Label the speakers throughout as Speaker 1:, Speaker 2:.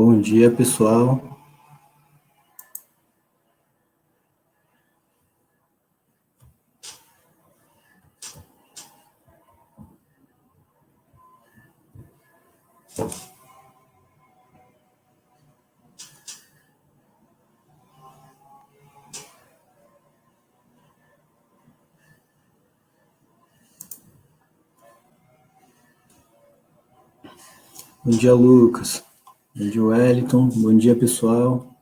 Speaker 1: Bom dia, pessoal. Bom dia, Lucas. Bom dia, Wellington. Bom dia, pessoal.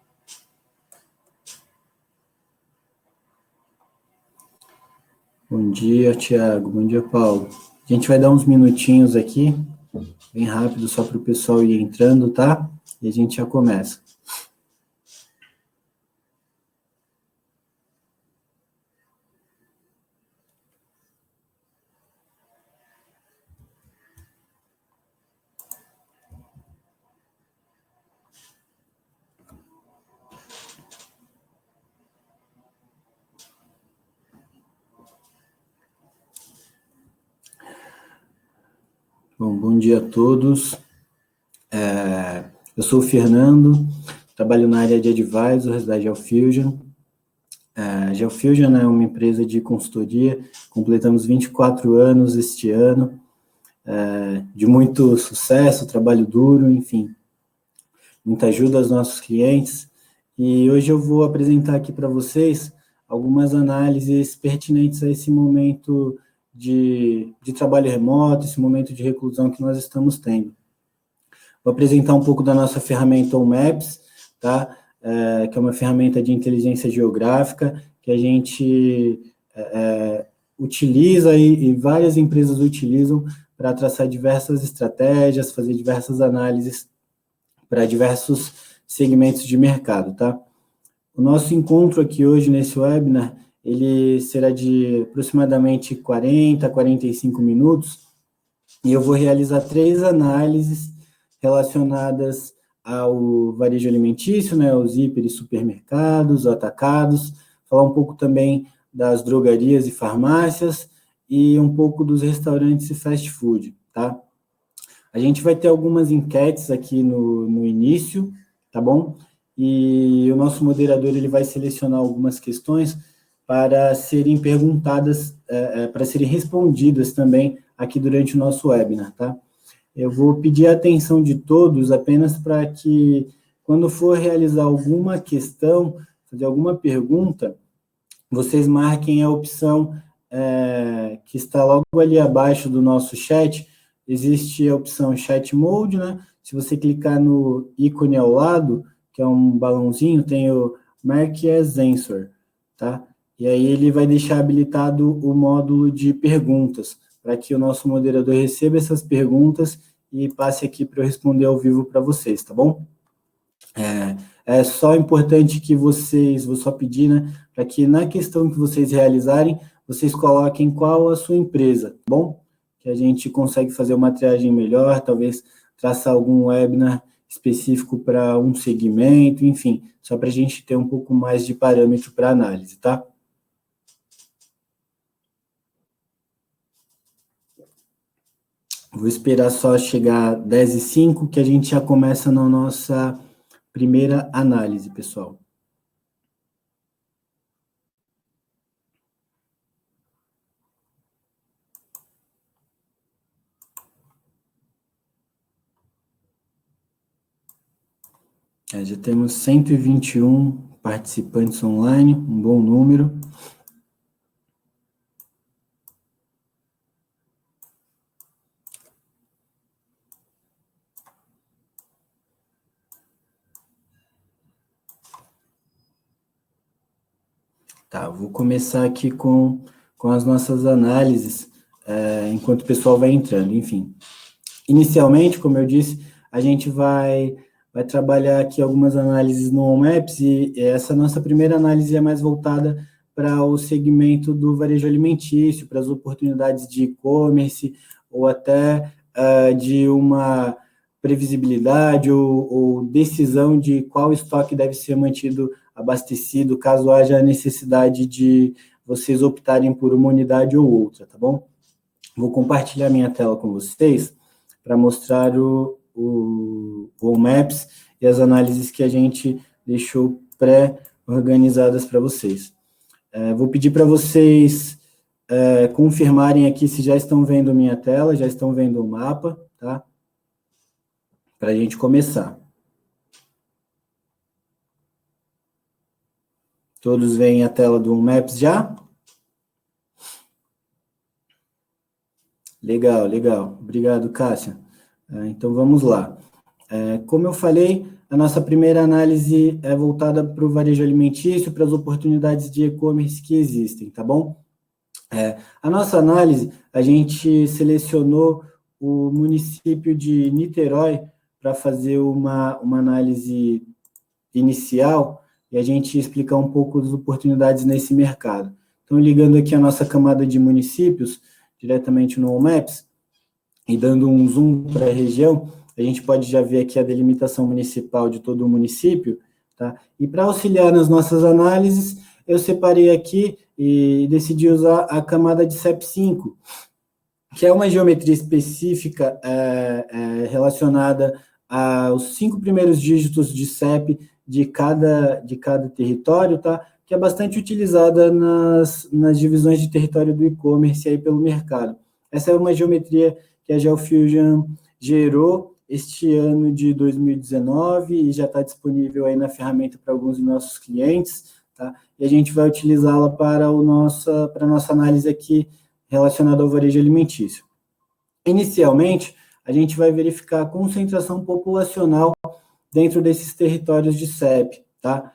Speaker 1: Bom dia, Tiago. Bom dia, Paulo. A gente vai dar uns minutinhos aqui, bem rápido, só para o pessoal ir entrando, tá? E a gente já começa. Bom dia a todos. Eu sou o Fernando, trabalho na área de Advisors da GeoFusion. A GeoFusion é uma empresa de consultoria, completamos 24 anos este ano, de muito sucesso, trabalho duro, enfim, muita ajuda aos nossos clientes. E hoje eu vou apresentar aqui para vocês algumas análises pertinentes a esse momento de trabalho remoto, esse momento de reclusão que nós estamos tendo. Vou apresentar um pouco da nossa ferramenta OnMaps, tá? Que é uma ferramenta de inteligência geográfica que a gente utiliza e várias empresas utilizam para traçar diversas estratégias, fazer diversas análises para diversos segmentos de mercado, tá? O nosso encontro aqui hoje nesse webinar, ele será de aproximadamente 40 a 45 minutos, e eu vou realizar 3 análises relacionadas ao varejo alimentício, né, os hiper e supermercados, atacados, falar um pouco também das drogarias e farmácias, e um pouco dos restaurantes e fast food, tá? A gente vai ter algumas enquetes aqui no início, tá bom? E o nosso moderador ele vai selecionar algumas questões para serem perguntadas, para serem respondidas também aqui durante o nosso webinar, tá? Eu vou pedir a atenção de todos apenas para que, quando for realizar alguma questão, fazer alguma pergunta, vocês marquem a opção que está logo ali abaixo do nosso chat. Existe a opção Chat Mode, né? Se você clicar no ícone ao lado, que é um balãozinho, tem o Mark as Answer, tá? E aí ele vai deixar habilitado o módulo de perguntas, para que o nosso moderador receba essas perguntas e passe aqui para eu responder ao vivo para vocês, tá bom? É só importante que vocês, vou só pedir, né, para que na questão que vocês realizarem, vocês coloquem qual a sua empresa, tá bom? Que a gente consegue fazer uma triagem melhor, talvez traçar algum webinar específico para um segmento, enfim, só para a gente ter um pouco mais de parâmetro para análise, tá? Vou esperar só chegar 10h05, que a gente já começa na nossa primeira análise, pessoal. Já temos 121 participantes online, um bom número. Tá, vou começar aqui com as nossas análises, enquanto o pessoal vai entrando, enfim. Inicialmente, como eu disse, a gente vai trabalhar aqui algumas análises no OnMaps, e essa nossa primeira análise é mais voltada para o segmento do varejo alimentício, para as oportunidades de e-commerce, ou até de uma previsibilidade ou decisão de qual estoque deve ser mantido abastecido, caso haja a necessidade de vocês optarem por uma unidade ou outra, tá bom? Vou compartilhar minha tela com vocês para mostrar o OnMaps e as análises que a gente deixou pré-organizadas para vocês. Vou pedir para vocês confirmarem aqui se já estão vendo minha tela, já estão vendo o mapa, tá? Para a gente começar. Todos veem a tela do Maps já? Legal, legal. Obrigado, Cássia. Então, vamos lá. Como eu falei, a nossa primeira análise é voltada para o varejo alimentício, para as oportunidades de e-commerce que existem, tá bom? A nossa análise, a gente selecionou o município de Niterói para fazer uma análise inicial e a gente explicar um pouco das oportunidades nesse mercado. Então, ligando aqui a nossa camada de municípios, diretamente no Maps, e dando um zoom para a região, a gente pode já ver aqui a delimitação municipal de todo o município, tá? E para auxiliar nas nossas análises, eu separei aqui e decidi usar a camada de CEP5, que é uma geometria específica relacionada aos 5 primeiros dígitos de CEP de cada território, tá? Que é bastante utilizada nas divisões de território do e-commerce aí pelo mercado. Essa é uma geometria que a GeoFusion gerou este ano de 2019 e já está disponível aí na ferramenta para alguns de nossos clientes, tá? E a gente vai utilizá-la para a nossa análise aqui relacionada ao varejo alimentício. Inicialmente, a gente vai verificar a concentração populacional dentro desses territórios de CEP, tá?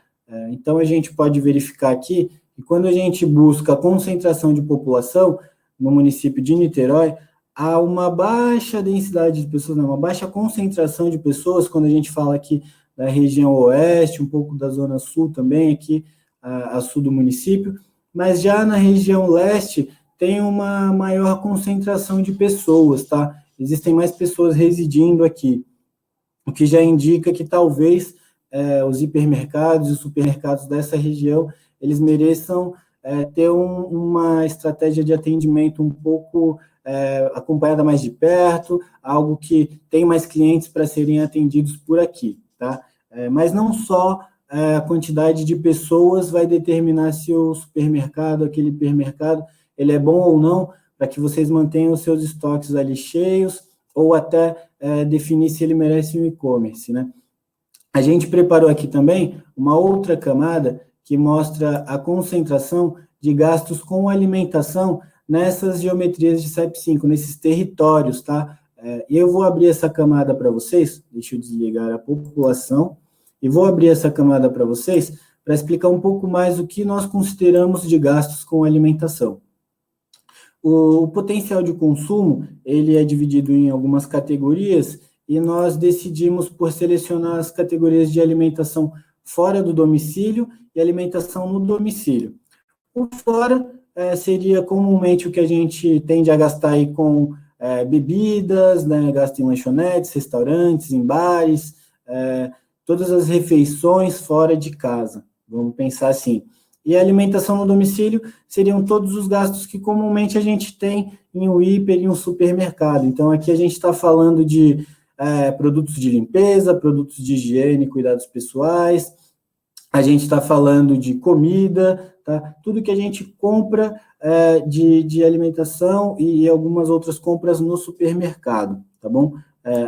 Speaker 1: Então, a gente pode verificar aqui que quando a gente busca a concentração de população no município de Niterói, há uma baixa densidade de pessoas, uma baixa concentração de pessoas, quando a gente fala aqui da região oeste, um pouco da zona sul também, aqui a sul do município, mas já na região leste tem uma maior concentração de pessoas, tá? Existem mais pessoas residindo aqui, o que já indica que talvez os hipermercados e os supermercados dessa região, eles mereçam ter uma estratégia de atendimento um pouco acompanhada mais de perto, algo que tem mais clientes para serem atendidos por aqui, tá? Mas não só a quantidade de pessoas vai determinar se o supermercado, aquele hipermercado, ele é bom ou não, para que vocês mantenham os seus estoques ali cheios, ou até definir se ele merece um e-commerce, né? A gente preparou aqui também uma outra camada que mostra a concentração de gastos com alimentação nessas geometrias de CEP5, nesses territórios, tá? E eu vou abrir essa camada para vocês, deixa eu desligar a população, e vou abrir essa camada para vocês para explicar um pouco mais o que nós consideramos de gastos com alimentação. O potencial de consumo, ele é dividido em algumas categorias e nós decidimos por selecionar as categorias de alimentação fora do domicílio e alimentação no domicílio. O fora seria comumente o que a gente tende a gastar aí com bebidas, né, gasto em lanchonetes, restaurantes, em bares, todas as refeições fora de casa, vamos pensar assim. E a alimentação no domicílio seriam todos os gastos que comumente a gente tem em um hiper e um supermercado. Então, aqui a gente está falando de produtos de limpeza, produtos de higiene, cuidados pessoais, a gente está falando de comida, tá? Tudo que a gente compra de alimentação e algumas outras compras no supermercado, tá bom?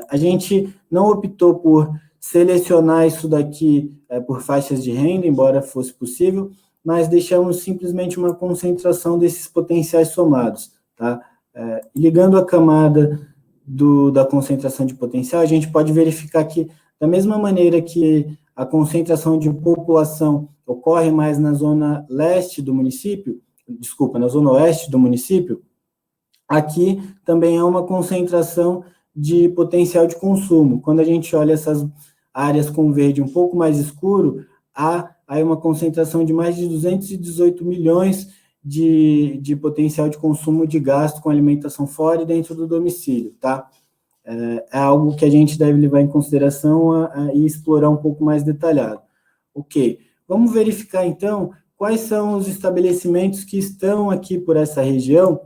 Speaker 1: A gente não optou por selecionar isso daqui por faixas de renda, embora fosse possível, mas deixamos simplesmente uma concentração desses potenciais somados, tá? Ligando a camada da concentração de potencial, a gente pode verificar que, da mesma maneira que a concentração de população ocorre mais na zona leste do município, na zona oeste do município, aqui também há uma concentração de potencial de consumo. Quando a gente olha essas áreas com verde um pouco mais escuro, há aí uma concentração de mais de 218 milhões de potencial de consumo de gasto com alimentação fora e dentro do domicílio, tá? É algo que a gente deve levar em consideração e explorar um pouco mais detalhado. Ok, vamos verificar então quais são os estabelecimentos que estão aqui por essa região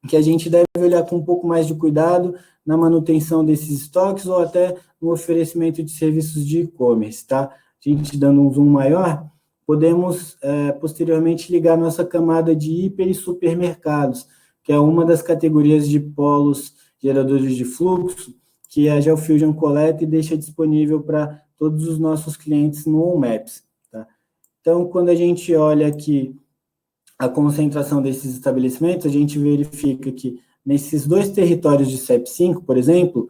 Speaker 1: que a gente deve olhar com um pouco mais de cuidado na manutenção desses estoques ou até no oferecimento de serviços de e-commerce, tá? A gente dando um zoom maior, podemos posteriormente ligar nossa camada de hiper e supermercados, que é uma das categorias de polos geradores de fluxo que a GeoFusion coleta e deixa disponível para todos os nossos clientes no OnMaps, tá? Então, quando a gente olha aqui a concentração desses estabelecimentos, a gente verifica que nesses dois territórios de CEP5, por exemplo,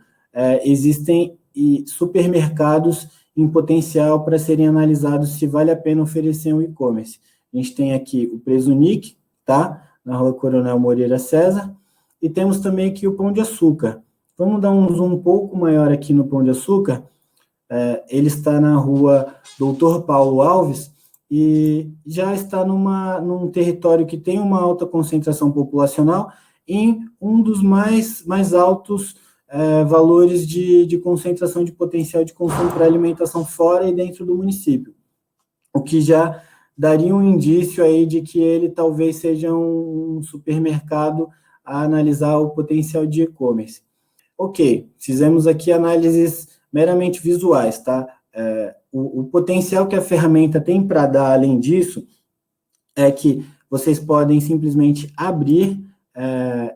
Speaker 1: existem supermercados em potencial para serem analisados se vale a pena oferecer um e-commerce. A gente tem aqui o Presunic, tá? Na Rua Coronel Moreira César, e temos também aqui o Pão de Açúcar. Vamos dar um zoom um pouco maior aqui no Pão de Açúcar. Ele está na Rua Doutor Paulo Alves, e já está num território que tem uma alta concentração populacional em um dos mais altos valores de concentração de potencial de consumo para alimentação fora e dentro do município, o que já daria um indício aí de que ele talvez seja um supermercado a analisar o potencial de e-commerce. Ok, fizemos aqui análises meramente visuais, tá? O potencial que a ferramenta tem para dar, além disso, é que vocês podem simplesmente abrir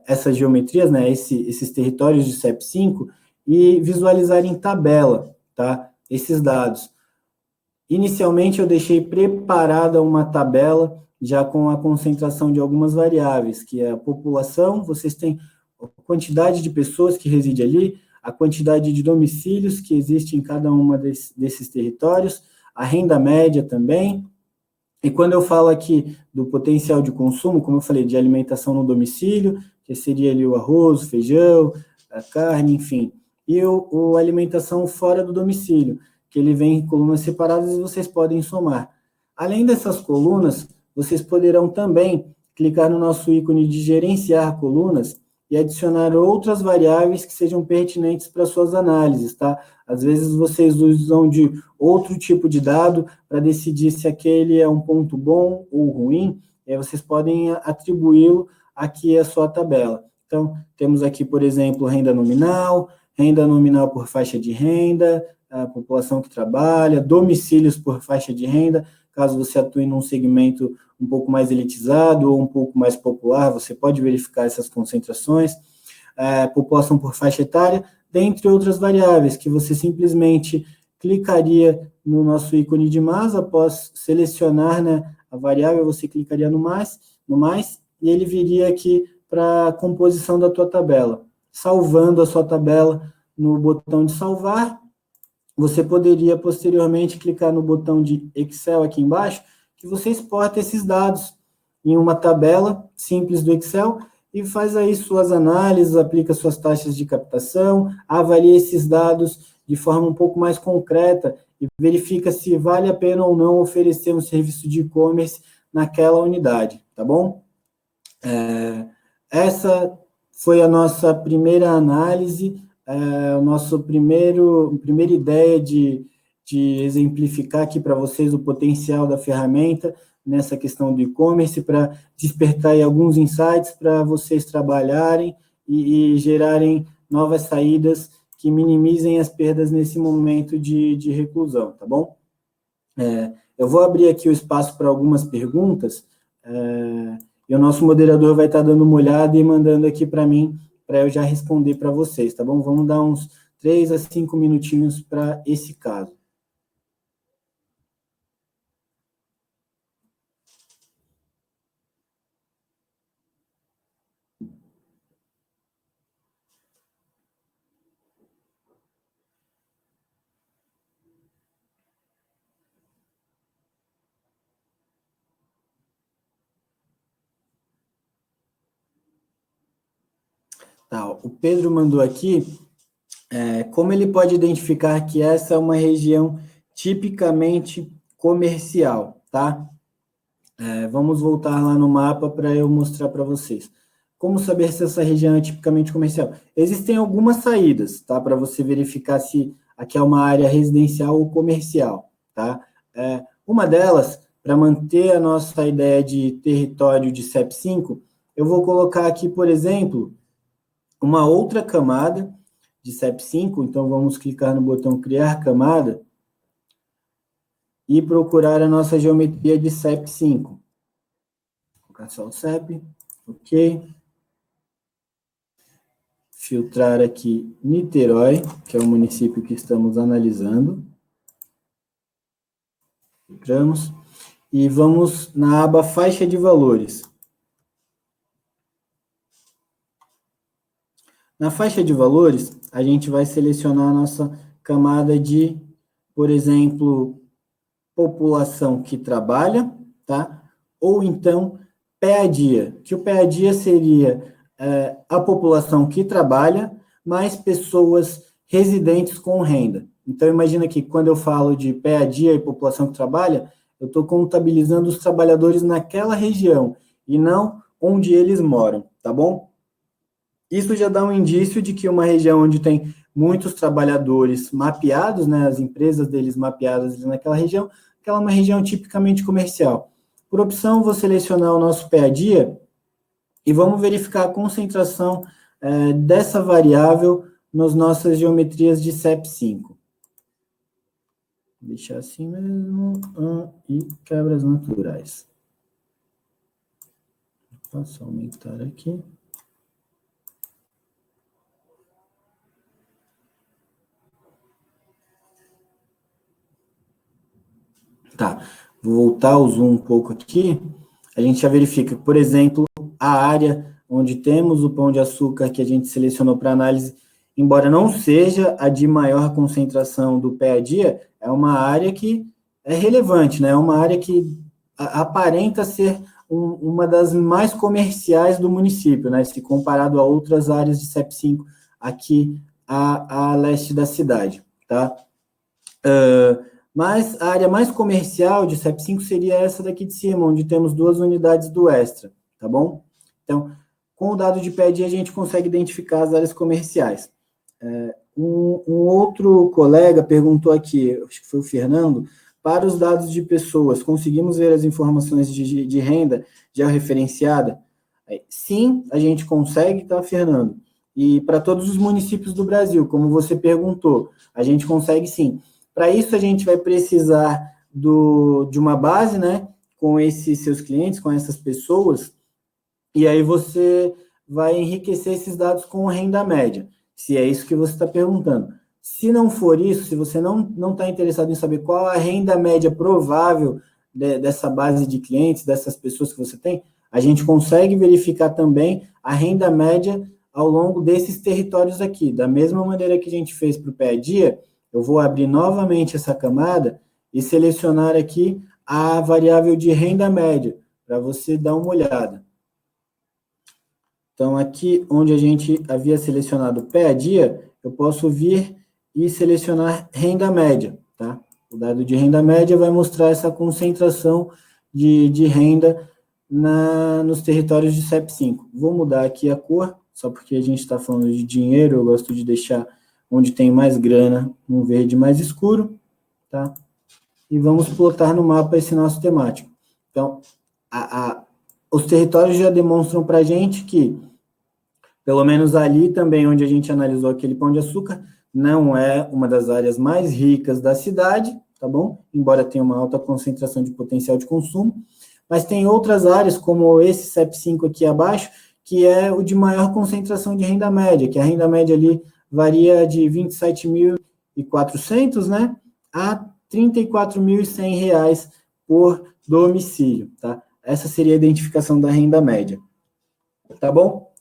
Speaker 1: essas geometrias, né, esses territórios de CEP5, e visualizar em tabela, tá, esses dados. Inicialmente, eu deixei preparada uma tabela já com a concentração de algumas variáveis, que é a população, vocês têm a quantidade de pessoas que reside ali, a quantidade de domicílios que existe em cada uma desses territórios, a renda média também. E quando eu falo aqui do potencial de consumo, como eu falei, de alimentação no domicílio, que seria ali o arroz, o feijão, a carne, enfim, e a alimentação fora do domicílio, que ele vem em colunas separadas e vocês podem somar. Além dessas colunas, vocês poderão também clicar no nosso ícone de gerenciar colunas e adicionar outras variáveis que sejam pertinentes para suas análises, tá? Às vezes vocês usam de outro tipo de dado para decidir se aquele é um ponto bom ou ruim, e aí vocês podem atribuí-lo aqui à sua tabela. Então, temos aqui, por exemplo, renda nominal por faixa de renda, a população que trabalha, domicílios por faixa de renda, caso você atue num segmento um pouco mais elitizado ou um pouco mais popular, você pode verificar essas concentrações, população por faixa etária, dentre outras variáveis, que você simplesmente clicaria no nosso ícone de mais, após selecionar, né, a variável, você clicaria no mais, e ele viria aqui para a composição da tua tabela. Salvando a sua tabela no botão de salvar, você poderia posteriormente clicar no botão de Excel aqui embaixo, que você exporta esses dados em uma tabela simples do Excel e faz aí suas análises, aplica suas taxas de captação, avalia esses dados de forma um pouco mais concreta e verifica se vale a pena ou não oferecer um serviço de e-commerce naquela unidade, tá bom? Essa foi a nossa primeira análise, a nossa primeira ideia de exemplificar aqui para vocês o potencial da ferramenta nessa questão do e-commerce, para despertar aí alguns insights para vocês trabalharem e gerarem novas saídas que minimizem as perdas nesse momento de reclusão, tá bom? Eu vou abrir aqui o espaço para algumas perguntas, e o nosso moderador vai estar dando uma olhada e mandando aqui para mim, para eu já responder para vocês, tá bom? Vamos dar uns 3 a 5 minutinhos para esse caso. Tá, o Pedro mandou aqui, como ele pode identificar que essa é uma região tipicamente comercial, tá? Vamos voltar lá no mapa para eu mostrar para vocês. Como saber se essa região é tipicamente comercial? Existem algumas saídas, tá? Para você verificar se aqui é uma área residencial ou comercial, tá? Uma delas, para manter a nossa ideia de território de CEP5, eu vou colocar aqui, por exemplo, uma outra camada de CEP5, então vamos clicar no botão criar camada e procurar a nossa geometria de CEP5. Vou colocar só o CEP, ok. Filtrar aqui Niterói, que é o município que estamos analisando. Filtramos. E vamos na aba faixa de valores. Na faixa de valores, a gente vai selecionar a nossa camada de, por exemplo, população que trabalha, tá? Ou então, PEA-DIA, que o PEA-DIA seria a população que trabalha, mais pessoas residentes com renda. Então, imagina que quando eu falo de PEA-DIA e população que trabalha, eu estou contabilizando os trabalhadores naquela região, e não onde eles moram, tá bom? Isso já dá um indício de que uma região onde tem muitos trabalhadores mapeados, né, as empresas deles mapeadas naquela região, que é uma região tipicamente comercial. Por opção, vou selecionar o nosso PEA-DIA e vamos verificar a concentração dessa variável nas nossas geometrias de CEP5. Vou deixar assim mesmo, e quebras naturais. Posso aumentar aqui. Tá, vou voltar o zoom um pouco aqui. A gente já verifica, por exemplo, a área onde temos o Pão de Açúcar que a gente selecionou para análise, embora não seja a de maior concentração do PEA-DIA, é uma área que é relevante, né? É uma área que aparenta ser uma das mais comerciais do município, né? Se comparado a outras áreas de CEP5 aqui a leste da cidade, tá? Mas a área mais comercial de CEP5 seria essa daqui de cima, onde temos 2 unidades do Extra, tá bom? Então, com o dado de PEA-DIA, a gente consegue identificar as áreas comerciais. Um outro colega perguntou aqui, acho que foi o Fernando, para os dados de pessoas, conseguimos ver as informações de renda georreferenciada? Sim, a gente consegue, tá, Fernando? E para todos os municípios do Brasil, como você perguntou, a gente consegue sim. Para isso, a gente vai precisar de uma base, né, com esses seus clientes, com essas pessoas, e aí você vai enriquecer esses dados com renda média, se é isso que você está perguntando. Se não for isso, se você não está interessado em saber qual a renda média provável dessa base de clientes, dessas pessoas que você tem, a gente consegue verificar também a renda média ao longo desses territórios aqui. Da mesma maneira que a gente fez para o PEA-DIA, eu vou abrir novamente essa camada e selecionar aqui a variável de renda média, para você dar uma olhada. Então, aqui onde a gente havia selecionado PEA-DIA, eu posso vir e selecionar renda média, tá? O dado de renda média vai mostrar essa concentração de renda nos territórios de CEP5. Vou mudar aqui a cor, só porque a gente está falando de dinheiro, eu gosto de deixar onde tem mais grana, um verde mais escuro, tá? E vamos plotar no mapa esse nosso temático. Então, os territórios já demonstram para a gente que, pelo menos ali também, onde a gente analisou aquele Pão de Açúcar, não é uma das áreas mais ricas da cidade, tá bom? Embora tenha uma alta concentração de potencial de consumo, mas tem outras áreas, como esse CEP5 aqui abaixo, que é o de maior concentração de renda média, que a renda média ali varia de R$ 27.400, né, a R$ 34.100 por domicílio, tá? Essa seria a identificação da renda média, tá bom?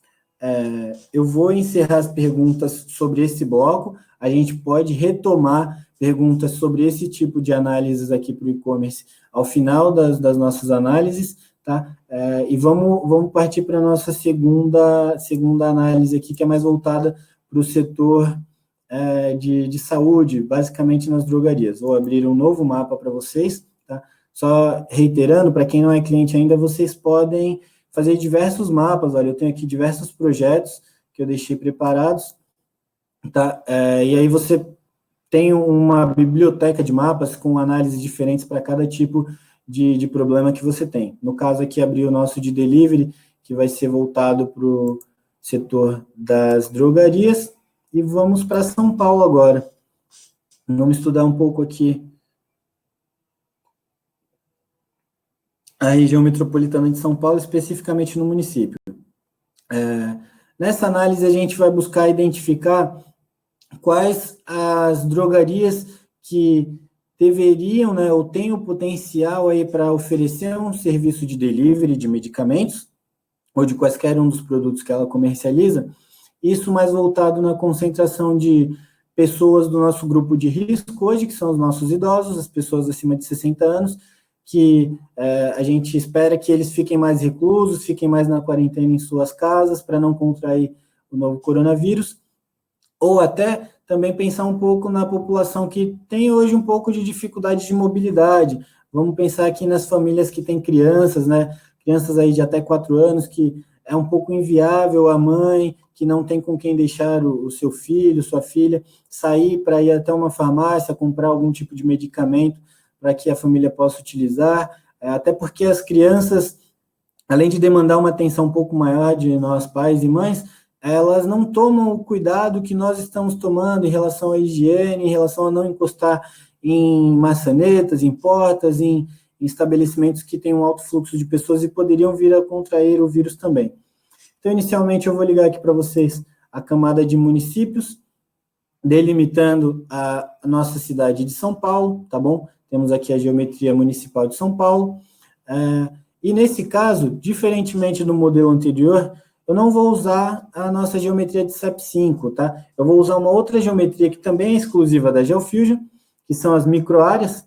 Speaker 1: Eu vou encerrar as perguntas sobre esse bloco, a gente pode retomar perguntas sobre esse tipo de análises aqui para o e-commerce ao final das nossas análises, tá? E vamos partir para a nossa segunda análise aqui, que é mais voltada para o setor de saúde, basicamente nas drogarias. Vou abrir um novo mapa para vocês, tá? Só reiterando, para quem não é cliente ainda, vocês podem fazer diversos mapas. Olha, eu tenho aqui diversos projetos que eu deixei preparados, tá? E aí você tem uma biblioteca de mapas com análises diferentes para cada tipo de problema que você tem. No caso aqui, abri o nosso de delivery, que vai ser voltado para o setor das drogarias. E vamos para São Paulo agora. Vamos estudar um pouco aqui a região metropolitana de São Paulo, especificamente no município. Nessa análise, a gente vai buscar identificar quais as drogarias que deveriam, né, ou têm o potencial aí para oferecer um serviço de delivery de medicamentos, ou de quaisquer um dos produtos que ela comercializa, isso mais voltado na concentração de pessoas do nosso grupo de risco hoje, que são os nossos idosos, as pessoas acima de 60 anos, que a gente espera que eles fiquem mais reclusos, fiquem mais na quarentena em suas casas, para não contrair o novo coronavírus, ou até também pensar um pouco na população que tem hoje um pouco de dificuldade de mobilidade. Vamos pensar aqui nas famílias que têm crianças, né? Crianças aí de até 4 anos, que é um pouco inviável a mãe, que não tem com quem deixar o seu filho, sua filha, sair para ir até uma farmácia, comprar algum tipo de medicamento para que a família possa utilizar, até porque as crianças, além de demandar uma atenção um pouco maior de nós pais e mães, elas não tomam o cuidado que nós estamos tomando em relação à higiene, em relação a não encostar em maçanetas, em portas, em estabelecimentos que têm um alto fluxo de pessoas e poderiam vir a contrair o vírus também. Então, inicialmente, eu vou ligar aqui para vocês a camada de municípios, delimitando a nossa cidade de São Paulo, tá bom? Temos aqui a geometria municipal de São Paulo. E, nesse caso, diferentemente do modelo anterior, eu não vou usar a nossa geometria de CEP5, tá? Eu vou usar uma outra geometria que também é exclusiva da GeoFusion, que são as microáreas.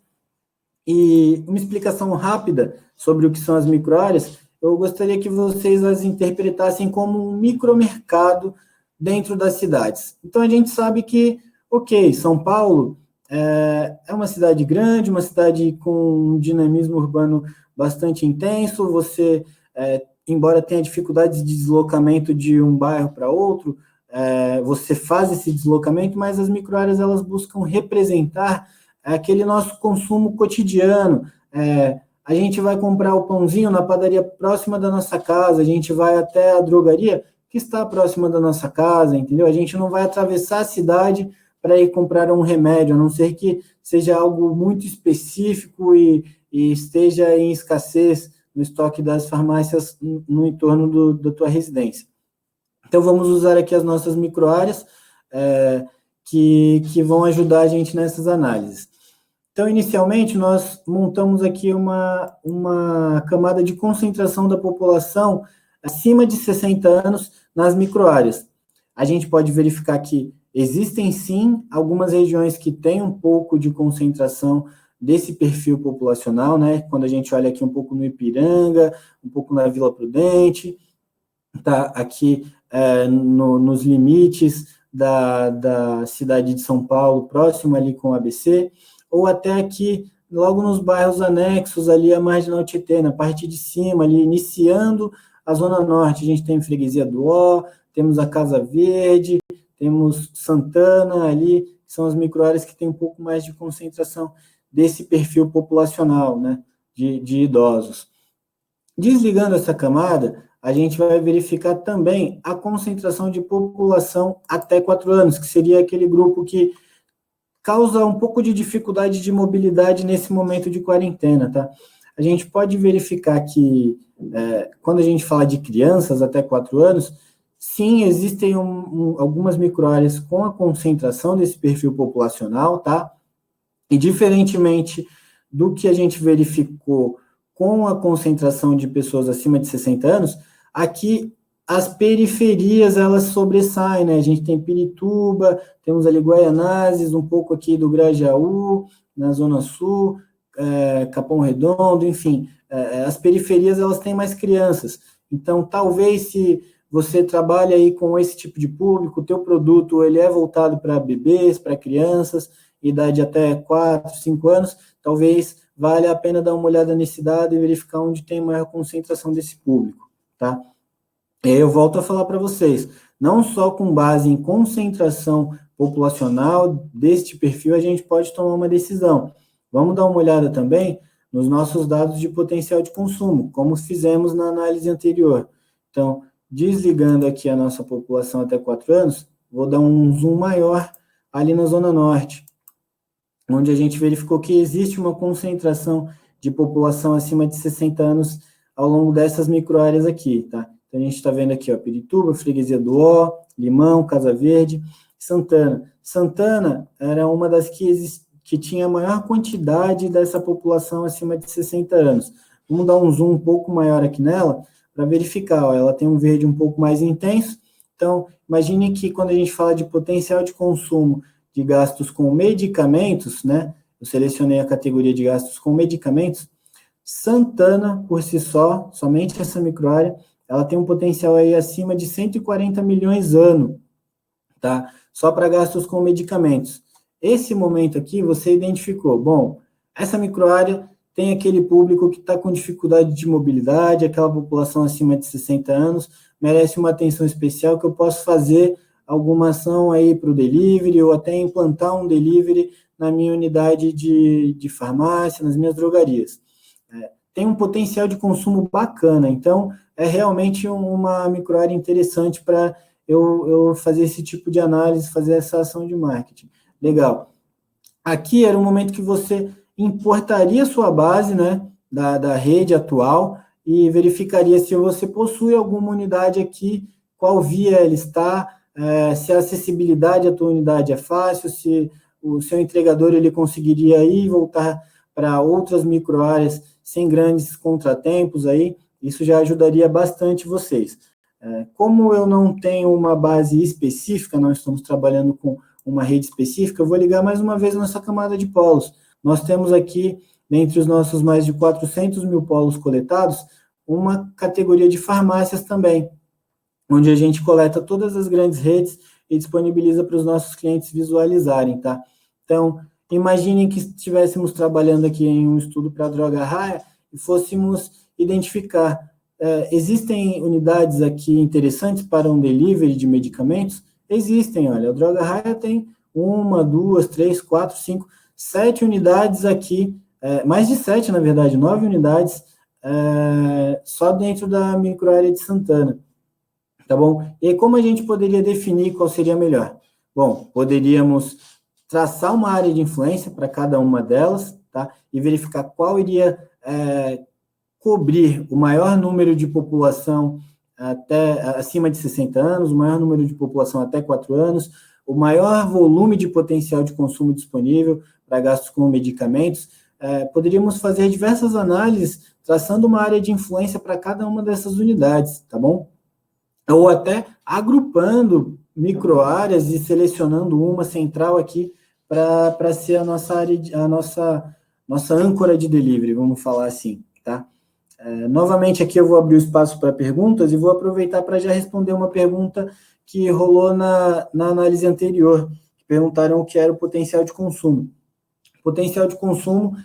Speaker 1: E uma explicação rápida sobre o que são as microáreas, eu gostaria que vocês as interpretassem como um micromercado dentro das cidades. Então, a gente sabe que, ok, São Paulo é uma cidade grande, uma cidade com um dinamismo urbano bastante intenso, você, embora tenha dificuldades de deslocamento de um bairro para outro, você faz esse deslocamento, mas as microáreas, elas buscam representar aquele nosso consumo cotidiano. A gente vai comprar o pãozinho na padaria próxima da nossa casa, a gente vai até a drogaria que está próxima da nossa casa, entendeu? A gente não vai atravessar a cidade para ir comprar um remédio, a não ser que seja algo muito específico e esteja em escassez no estoque das farmácias no entorno da tua residência. Então, vamos usar aqui as nossas microáreas que vão ajudar a gente nessas análises. Então, inicialmente, nós montamos aqui uma camada de concentração da população acima de 60 anos nas microáreas. A gente pode verificar que existem, sim, algumas regiões que têm um pouco de concentração desse perfil populacional, né? Quando a gente olha aqui um pouco no Ipiranga, um pouco na Vila Prudente, tá aqui nos limites da cidade de São Paulo, próximo ali com o ABC, ou até aqui, logo nos bairros anexos, ali a Marginal Tietê, na parte de cima, ali, iniciando a Zona Norte, a gente tem Freguesia do Ó, temos a Casa Verde, temos Santana ali, que são as microáreas que têm um pouco mais de concentração desse perfil populacional, né, de idosos. Desligando essa camada, a gente vai verificar também a concentração de população até 4 anos, que seria aquele grupo que causa um pouco de dificuldade de mobilidade nesse momento de quarentena, tá? A gente pode verificar que, quando a gente fala de crianças até 4 anos, sim, existem algumas microáreas com a concentração desse perfil populacional, tá? E diferentemente do que a gente verificou com a concentração de pessoas acima de 60 anos, aqui as periferias, elas sobressaem, né? A gente tem Pirituba, temos ali Guaianazes, um pouco aqui do Grajaú, na Zona Sul, Capão Redondo, enfim, as periferias, elas têm mais crianças. Então, talvez, se você trabalha aí com esse tipo de público, o teu produto, ele é voltado para bebês, para crianças, idade até 4, 5 anos, talvez valha a pena dar uma olhada nesse dado e verificar onde tem maior concentração desse público, tá? E aí eu volto a falar para vocês, não só com base em concentração populacional deste perfil a gente pode tomar uma decisão. Vamos dar uma olhada também nos nossos dados de potencial de consumo, como fizemos na análise anterior. Então, desligando aqui a nossa população até 4 anos, vou dar um zoom maior ali na Zona Norte, onde a gente verificou que existe uma concentração de população acima de 60 anos ao longo dessas microáreas aqui, tá? Então, a gente está vendo aqui, ó, Pirituba, Freguesia do Ó, Limão, Casa Verde, Santana. Santana era uma das que tinha a maior quantidade dessa população acima de 60 anos. Vamos dar um zoom um pouco maior aqui nela, para verificar, ó, ela tem um verde um pouco mais intenso. Então, imagine que quando a gente fala de potencial de consumo de gastos com medicamentos, né? Eu selecionei a categoria de gastos com medicamentos. Santana, por si só, somente essa microárea, ela tem um potencial aí acima de 140 milhões ano, tá? Só para gastos com medicamentos. Esse momento aqui, você identificou, bom, essa microárea tem aquele público que está com dificuldade de mobilidade, aquela população acima de 60 anos, merece uma atenção especial que eu posso fazer alguma ação aí para o delivery, ou até implantar um delivery na minha unidade de farmácia, nas minhas drogarias. Tem um potencial de consumo bacana, então é realmente uma microárea interessante para eu fazer esse tipo de análise, fazer essa ação de marketing. Legal. Aqui era um momento que você importaria sua base, né, da rede atual e verificaria se você possui alguma unidade aqui, qual via ela está, se a acessibilidade à tua unidade é fácil, se o seu entregador ele conseguiria ir e voltar para outras microáreas sem grandes contratempos aí, isso já ajudaria bastante vocês. Como eu não tenho uma base específica, nós estamos trabalhando com uma rede específica, eu vou ligar mais uma vez nessa camada de polos. Nós temos aqui, dentre os nossos mais de 400 mil polos coletados, uma categoria de farmácias também, onde a gente coleta todas as grandes redes e disponibiliza para os nossos clientes visualizarem, tá? Então, imaginem que estivéssemos trabalhando aqui em um estudo para droga raia e fôssemos identificar, existem unidades aqui interessantes para um delivery de medicamentos? Existem, olha, a droga raia tem 1, 2, 3, 4, 5, 7 unidades aqui, mais de 7, na verdade, 9 unidades, só dentro da microárea de Santana, tá bom? E como a gente poderia definir qual seria melhor? Bom, poderíamos traçar uma área de influência para cada uma delas, tá? E verificar qual iria cobrir o maior número de população até acima de 60 anos, o maior número de população até 4 anos, o maior volume de potencial de consumo disponível para gastos com medicamentos. Poderíamos fazer diversas análises, traçando uma área de influência para cada uma dessas unidades, tá bom? Ou até agrupando microáreas e selecionando uma central aqui para ser a nossa área, nossa âncora de delivery, vamos falar assim, tá? Novamente aqui eu vou abrir o espaço para perguntas e vou aproveitar para já responder uma pergunta que rolou na análise anterior, que perguntaram o que era o potencial de consumo. Potencial de consumo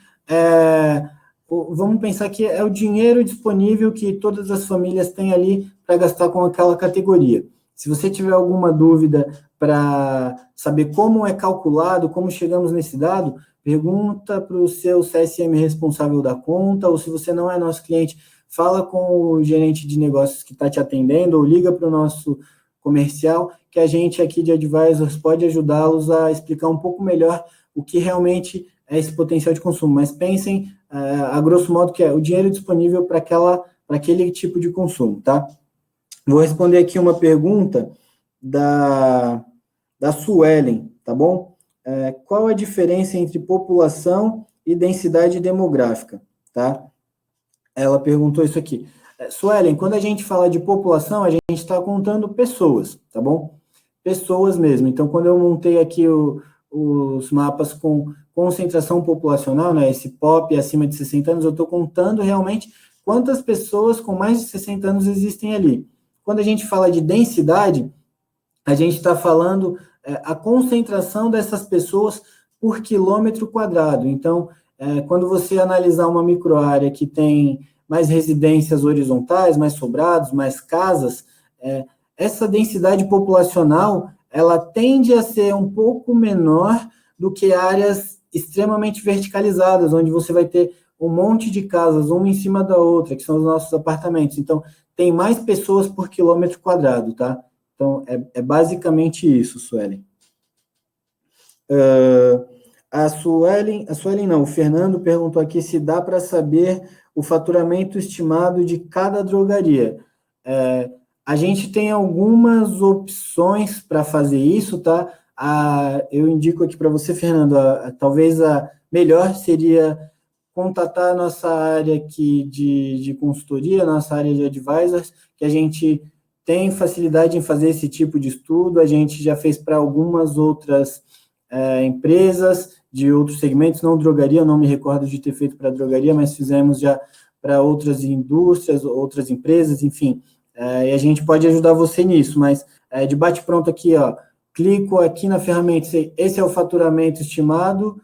Speaker 1: vamos pensar que é o dinheiro disponível que todas as famílias têm ali para gastar com aquela categoria. Se você tiver alguma dúvida para saber como é calculado, como chegamos nesse dado, pergunta para o seu CSM responsável da conta, ou se você não é nosso cliente, fala com o gerente de negócios que está te atendendo, ou liga para o nosso comercial, que a gente aqui de Advisors pode ajudá-los a explicar um pouco melhor o que realmente é esse potencial de consumo. Mas pensem, a grosso modo, que é o dinheiro disponível para aquele tipo de consumo, tá? Vou responder aqui uma pergunta da Suelen, tá bom? Qual a diferença entre população e densidade demográfica, tá? Ela perguntou isso aqui. Suelen, quando a gente fala de população, a gente está contando pessoas, tá bom? Pessoas mesmo. Então, quando eu montei aqui os mapas com concentração populacional, né, esse POP acima de 60 anos, eu estou contando realmente quantas pessoas com mais de 60 anos existem ali. Quando a gente fala de densidade, a gente está falando a concentração dessas pessoas por quilômetro quadrado. Então, quando você analisar uma microárea que tem mais residências horizontais, mais sobrados, mais casas, essa densidade populacional, ela tende a ser um pouco menor do que áreas extremamente verticalizadas, onde você vai ter um monte de casas, uma em cima da outra, que são os nossos apartamentos. Então, tem mais pessoas por quilômetro quadrado, tá? Então, é basicamente isso, Suelen. A Suelen não, o Fernando perguntou aqui se dá para saber o faturamento estimado de cada drogaria. A gente tem algumas opções para fazer isso, tá? Eu indico aqui para você, Fernando, talvez a melhor seria contatar a nossa área aqui de consultoria, nossa área de advisors, que a gente tem facilidade em fazer esse tipo de estudo, a gente já fez para algumas outras empresas de outros segmentos, não drogaria, eu não me recordo de ter feito para drogaria, mas fizemos já para outras indústrias, outras empresas, enfim, e a gente pode ajudar você nisso, mas de bate-pronto aqui, ó, clico aqui na ferramenta, esse é o faturamento estimado.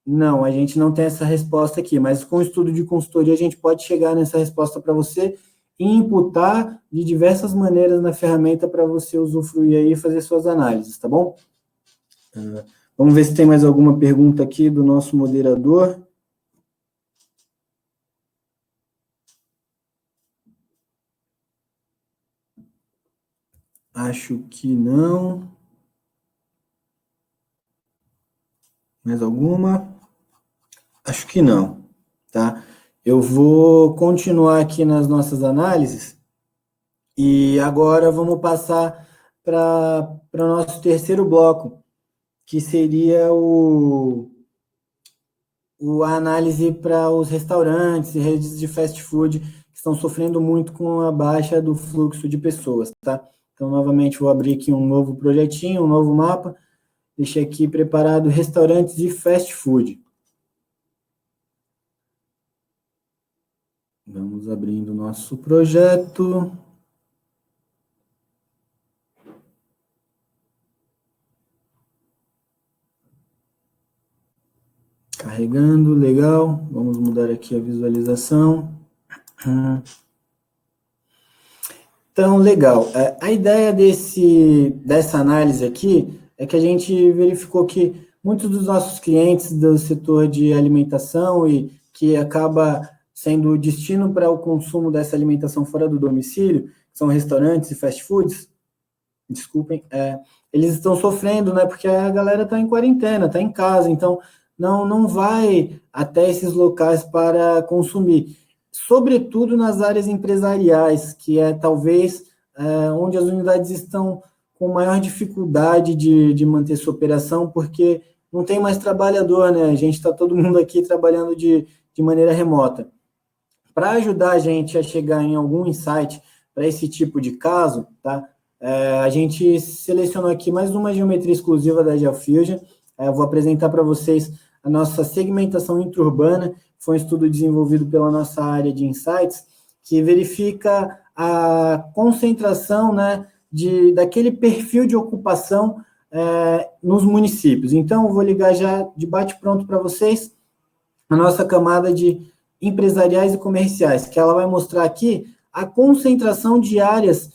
Speaker 1: Não, a gente não tem essa resposta aqui, mas com o estudo de consultoria a gente pode chegar nessa resposta para você e imputar de diversas maneiras na ferramenta para você usufruir aí e fazer suas análises, tá bom? Vamos ver se tem mais alguma pergunta aqui do nosso moderador. Acho que não. Mais alguma? Acho que não, tá? Eu vou continuar aqui nas nossas análises e agora vamos passar para o nosso terceiro bloco, que seria a análise para os restaurantes e redes de fast food que estão sofrendo muito com a baixa do fluxo de pessoas, tá? Então, novamente, vou abrir aqui um novo projetinho, um novo mapa, deixei aqui preparado restaurantes de fast food. Vamos abrindo o nosso projeto. Carregando, legal. Vamos mudar aqui a visualização. Então, legal. A ideia dessa análise aqui é que a gente verificou que muitos dos nossos clientes do setor de alimentação e que acaba sendo o destino para o consumo dessa alimentação fora do domicílio, que são restaurantes e fast foods, desculpem, eles estão sofrendo, né, porque a galera está em quarentena, está em casa, então não vai até esses locais para consumir, sobretudo nas áreas empresariais, que é talvez onde as unidades estão com maior dificuldade de manter sua operação, porque não tem mais trabalhador, né, a gente está todo mundo aqui trabalhando de maneira remota. Para ajudar a gente a chegar em algum insight para esse tipo de caso, tá? A gente selecionou aqui mais uma geometria exclusiva da GeoFusion. Eu vou apresentar para vocês a nossa segmentação interurbana, foi um estudo desenvolvido pela nossa área de insights, que verifica a concentração, né, daquele perfil de ocupação nos municípios. Então, eu vou ligar já de bate-pronto para vocês a nossa camada de empresariais e comerciais, que ela vai mostrar aqui a concentração de áreas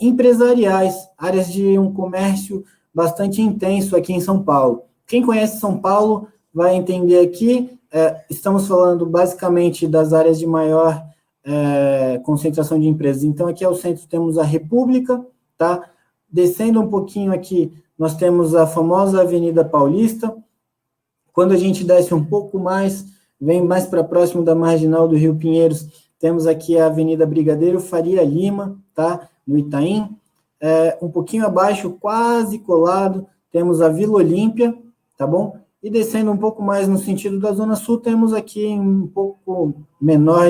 Speaker 1: empresariais, áreas de um comércio bastante intenso aqui em São Paulo. Quem conhece São Paulo vai entender aqui, estamos falando basicamente das áreas de maior concentração de empresas. Então, aqui ao centro temos a República, tá? Descendo um pouquinho aqui, nós temos a famosa Avenida Paulista. Quando a gente desce um pouco mais, vem mais para próximo da Marginal do Rio Pinheiros, temos aqui a Avenida Brigadeiro Faria Lima, tá? No Itaim. Um pouquinho abaixo, quase colado, temos a Vila Olímpia, tá bom? E descendo um pouco mais no sentido da Zona Sul, temos aqui um pouco menor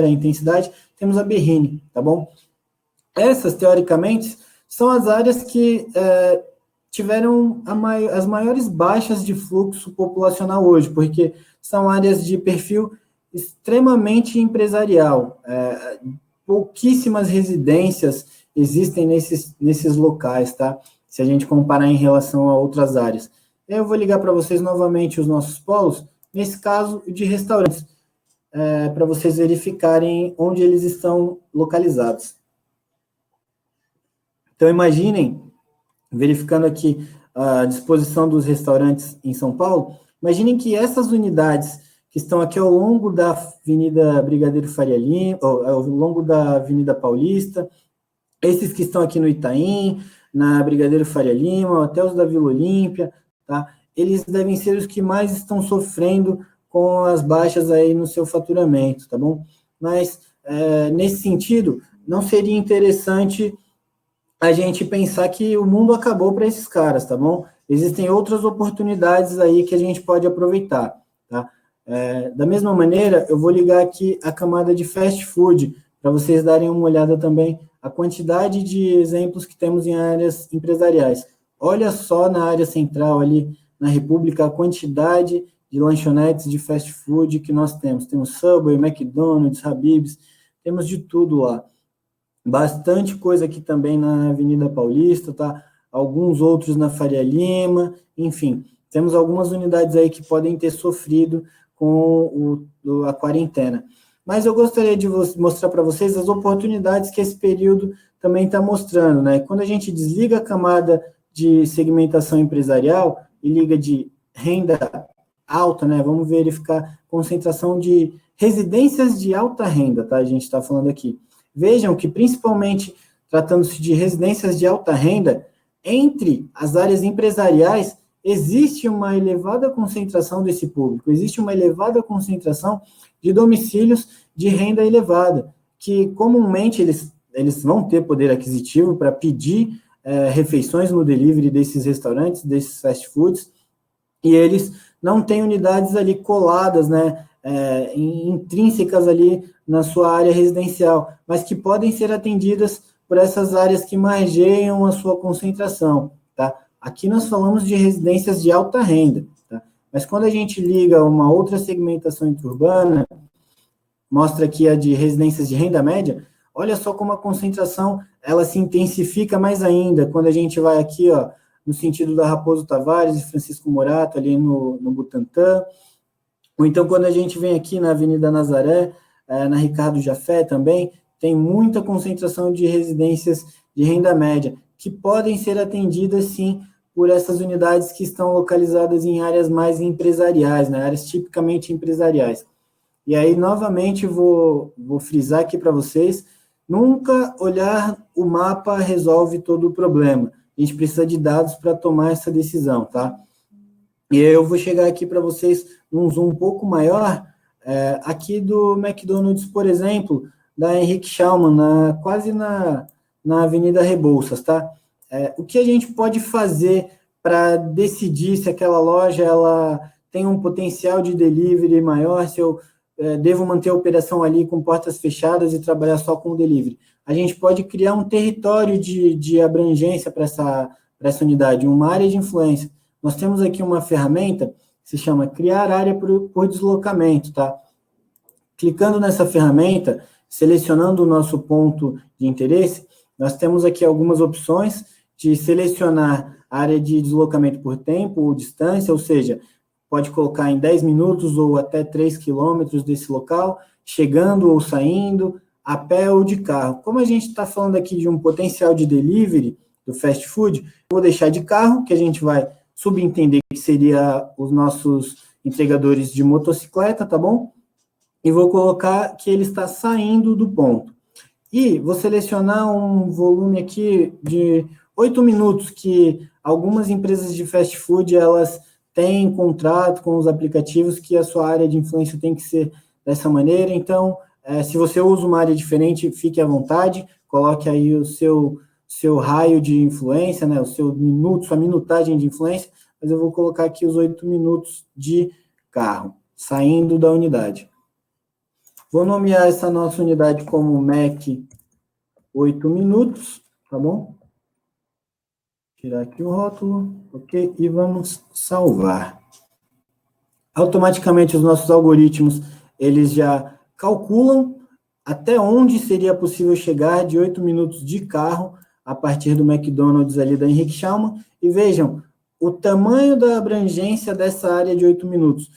Speaker 1: a intensidade, temos a Berrini, tá bom? Essas, teoricamente, são as áreas que tiveram as maiores baixas de fluxo populacional hoje, porque são áreas de perfil extremamente empresarial. Pouquíssimas residências existem nesses locais, tá? Se a gente comparar em relação a outras áreas. Eu vou ligar para vocês novamente os nossos polos, nesse caso de restaurantes, para vocês verificarem onde eles estão localizados. Então, imaginem, verificando aqui a disposição dos restaurantes em São Paulo, imaginem que essas unidades que estão aqui ao longo da Avenida Brigadeiro Faria Lima, ao longo da Avenida Paulista, esses que estão aqui no Itaim, na Brigadeiro Faria Lima, até os da Vila Olímpia, tá? Eles devem ser os que mais estão sofrendo com as baixas aí no seu faturamento, tá bom? Mas, nesse sentido, não seria interessante a gente pensar que o mundo acabou para esses caras, tá bom? Existem outras oportunidades aí que a gente pode aproveitar, tá? Da mesma maneira, eu vou ligar aqui a camada de fast food, para vocês darem uma olhada também a quantidade de exemplos que temos em áreas empresariais. Olha só na área central ali, na República, a quantidade de lanchonetes de fast food que nós temos. Temos Subway, McDonald's, Habib's, temos de tudo lá. Bastante coisa aqui também na Avenida Paulista, tá? Alguns outros na Faria Lima, enfim. Temos algumas unidades aí que podem ter sofrido com a quarentena. Mas eu gostaria de mostrar para vocês as oportunidades que esse período também está mostrando, né? Quando a gente desliga a camada de segmentação empresarial e liga de renda alta, né? Vamos verificar concentração de residências de alta renda, tá? A gente está falando aqui. Vejam que, principalmente tratando-se de residências de alta renda, entre as áreas empresariais, existe uma elevada concentração desse público, existe uma elevada concentração de domicílios de renda elevada, que comumente eles vão ter poder aquisitivo para pedir refeições no delivery desses restaurantes, desses fast foods, e eles não têm unidades ali coladas, né, intrínsecas ali na sua área residencial, mas que podem ser atendidas por essas áreas que margeiam a sua concentração, tá? Aqui nós falamos de residências de alta renda, tá? Mas quando a gente liga uma outra segmentação interurbana, mostra aqui a de residências de renda média, olha só como a concentração, ela se intensifica mais ainda, quando a gente vai aqui, ó, no sentido da Raposo Tavares e Francisco Morato, ali no Butantã, ou então quando a gente vem aqui na Avenida Nazaré, na Ricardo Jafé também, tem muita concentração de residências de renda média, que podem ser atendidas, sim, por essas unidades que estão localizadas em áreas mais empresariais, né, áreas tipicamente empresariais. E aí, novamente, vou frisar aqui para vocês, nunca olhar o mapa resolve todo o problema. A gente precisa de dados para tomar essa decisão, tá? E eu vou chegar aqui para vocês num zoom um pouco maior, aqui do McDonald's, por exemplo, da Henrique Schaumann, quase na Avenida Rebouças, tá? O que a gente pode fazer para decidir se aquela loja ela tem um potencial de delivery maior, se eu devo manter a operação ali com portas fechadas e trabalhar só com o delivery? A gente pode criar um território de abrangência para essa unidade, uma área de influência. Nós temos aqui uma ferramenta que se chama Criar Área por Deslocamento, tá? Clicando nessa ferramenta, selecionando o nosso ponto de interesse, nós temos aqui algumas opções de selecionar área de deslocamento por tempo ou distância, ou seja, pode colocar em 10 minutos ou até 3 quilômetros desse local, chegando ou saindo, a pé ou de carro. Como a gente está falando aqui de um potencial de delivery do fast food, vou deixar de carro, que a gente vai subentender que seria os nossos entregadores de motocicleta, tá bom? E vou colocar que ele está saindo do ponto. E vou selecionar um volume aqui de 8 minutos, que algumas empresas de fast food, elas têm contrato com os aplicativos que a sua área de influência tem que ser dessa maneira. Então, se você usa uma área diferente, fique à vontade, coloque aí o seu raio de influência, né, o seu minuto, sua minutagem de influência, mas eu vou colocar aqui os 8 minutos de carro, saindo da unidade. Vou nomear essa nossa unidade como MEC 8 minutos, tá bom? Tirar aqui o rótulo, ok? E vamos salvar. Automaticamente os nossos algoritmos, eles já calculam até onde seria possível chegar de 8 minutos de carro a partir do McDonald's ali da Henrique Schaumann. E vejam o tamanho da abrangência dessa área de 8 minutos.